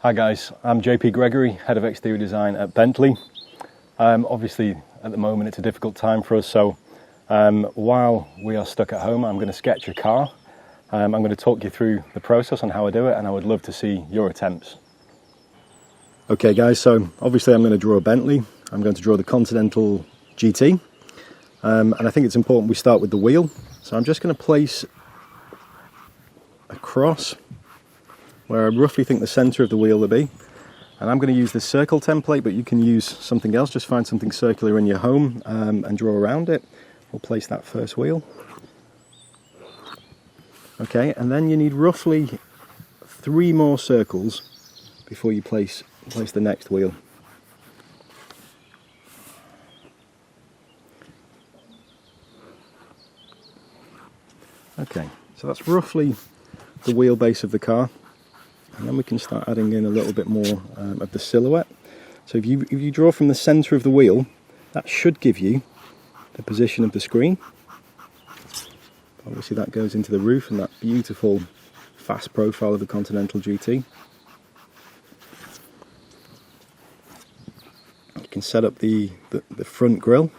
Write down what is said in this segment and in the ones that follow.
Hi guys, I'm JP Gregory, Head of Exterior Design at Bentley. Obviously at the moment it's a difficult time for us, so while we are stuck at home I'm going to sketch a car. I'm going to talk you through the process on how I do it, and I would love to see your attempts. Okay guys, so obviously I'm going to draw a Bentley. I'm going to draw the Continental GT, and I think it's important we start with the wheel. So I'm just going to place a cross where I roughly think the centre of the wheel will be, and I'm going to use this circle template, but you can use something else. Just find something circular in your home and draw around it. We'll place that first wheel. Okay, and then you need roughly 3 more circles before you place the next wheel. Okay, so that's roughly the wheelbase of the car. And then we can start adding in a little bit more of the silhouette. So if you draw from the centre of the wheel, that should give you the position of the screen. Obviously that goes into the roof and that beautiful fast profile of the Continental GT. You can set up the front grille,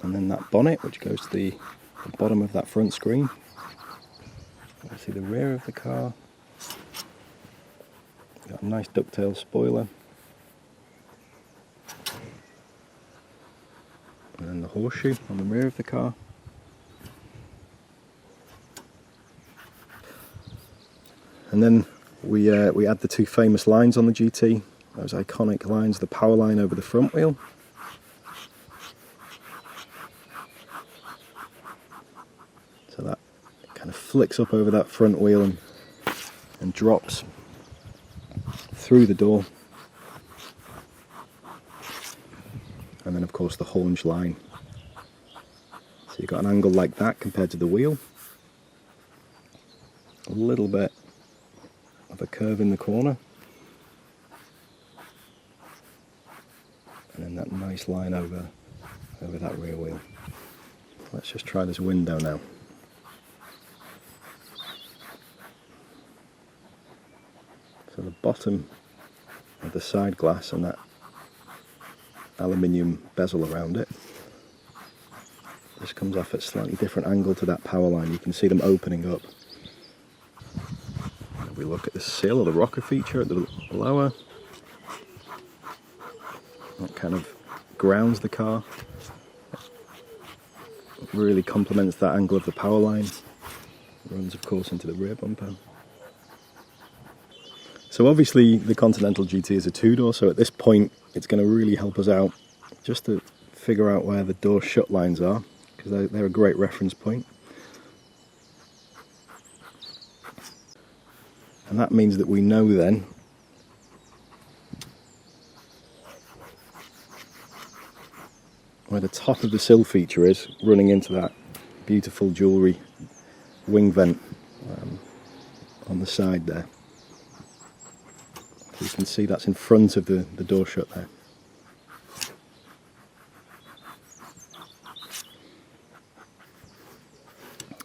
and then that bonnet which goes to the bottom of that front screen. See the rear of the car, got a nice ducktail spoiler, and then the horseshoe on the rear of the car. And then we add the 2 famous lines on the GT, those iconic lines, the Powerline over the front wheel, so that kind of flicks up over that front wheel and drops through the door. And then of course the haunch line. So you've got an angle like that compared to the wheel. A little bit of a curve in the corner. And then that nice line over that rear wheel. Let's just try this window now. So the bottom of the side glass and that aluminium bezel around it, this comes off at a slightly different angle to that power line. You can see them opening up. If we look at the sill or the rocker feature at the lower, that kind of grounds the car. It really complements that angle of the power line. It runs of course into the rear bumper. So obviously the Continental GT is a 2-door, so at this point it's going to really help us out just to figure out where the door shut lines are, because they're a great reference point. And that means that we know then where the top of the sill feature is, running into that beautiful jewellery wing vent on the side there. You can see that's in front of the door shut there.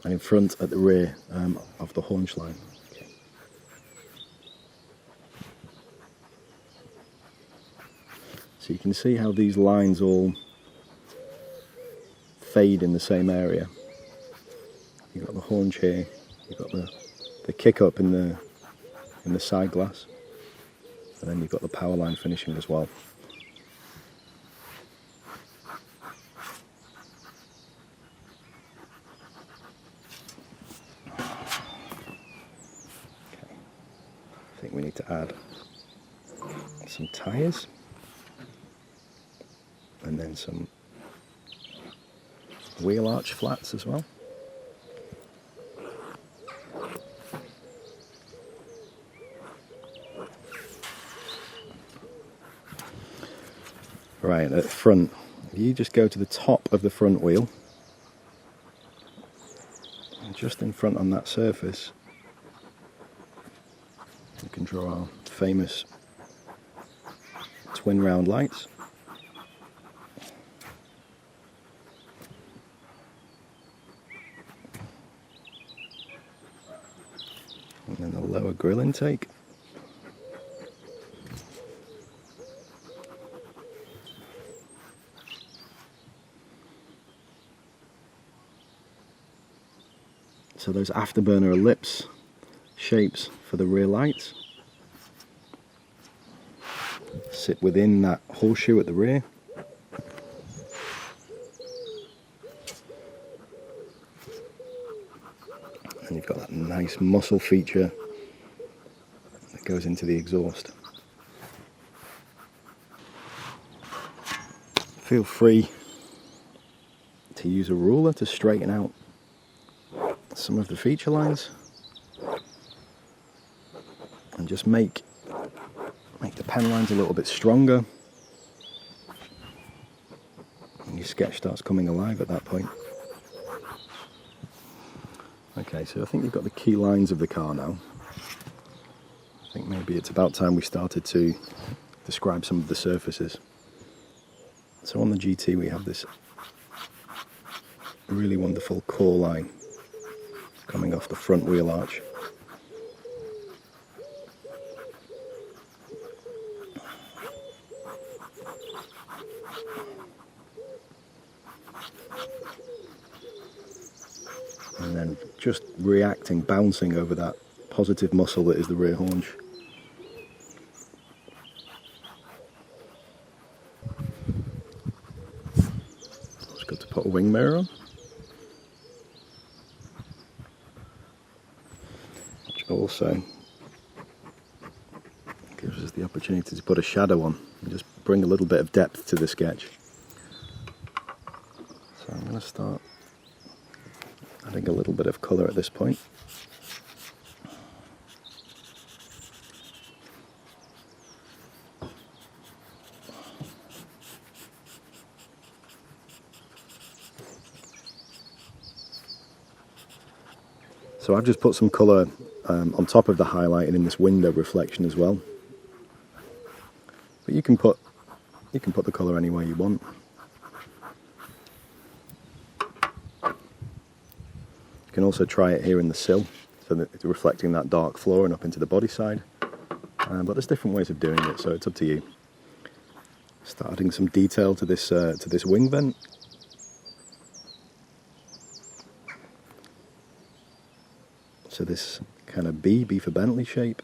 And in front at the rear of the haunch line. So you can see how these lines all fade in the same area. You've got the haunch here, you've got the kick up in the side glass. And then you've got the power line finishing as well. Okay. I think we need to add some tyres and then some wheel arch flats as well. Right, at the front, if you just go to the top of the front wheel, and just in front on that surface, we can draw our famous twin round lights. And then the lower grill intake. So those afterburner ellipse shapes for the rear lights sit within that horseshoe at the rear. And you've got that nice muscle feature that goes into the exhaust. Feel free to use a ruler to straighten out some of the feature lines and just make the pen lines a little bit stronger, and your sketch starts coming alive at that point. Okay, so I think you've got the key lines of the car now. I think maybe it's about time we started to describe some of the surfaces. So on the GT we have this really wonderful core line coming off the front wheel arch. And then just reacting, bouncing over that positive muscle that is the rear haunch. It's good to put a wing mirror on. Which also gives us the opportunity to put a shadow on and just bring a little bit of depth to the sketch. So I'm going to start adding a little bit of colour at this point. So I've just put some colour on top of the highlight and in this window reflection as well. But you can put the colour any way you want. You can also try it here in the sill, so that it's reflecting that dark floor and up into the body side. But there's different ways of doing it, so it's up to you. Start adding some detail to this wing vent. So this kind of B for Bentley shape.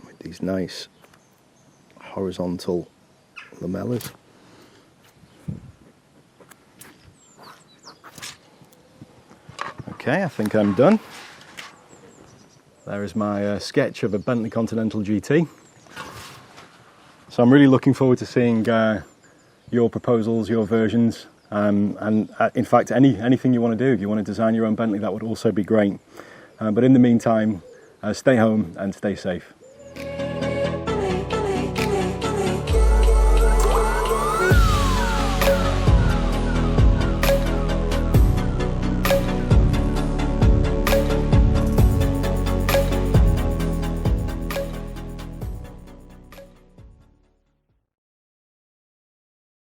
With these nice horizontal lamellas. Okay, I think I'm done. There is my sketch of a Bentley Continental GT. So I'm really looking forward to seeing your proposals, your versions, and in fact anything you want to do. If you want to design your own Bentley, that would also be great. But in the meantime, stay home and stay safe.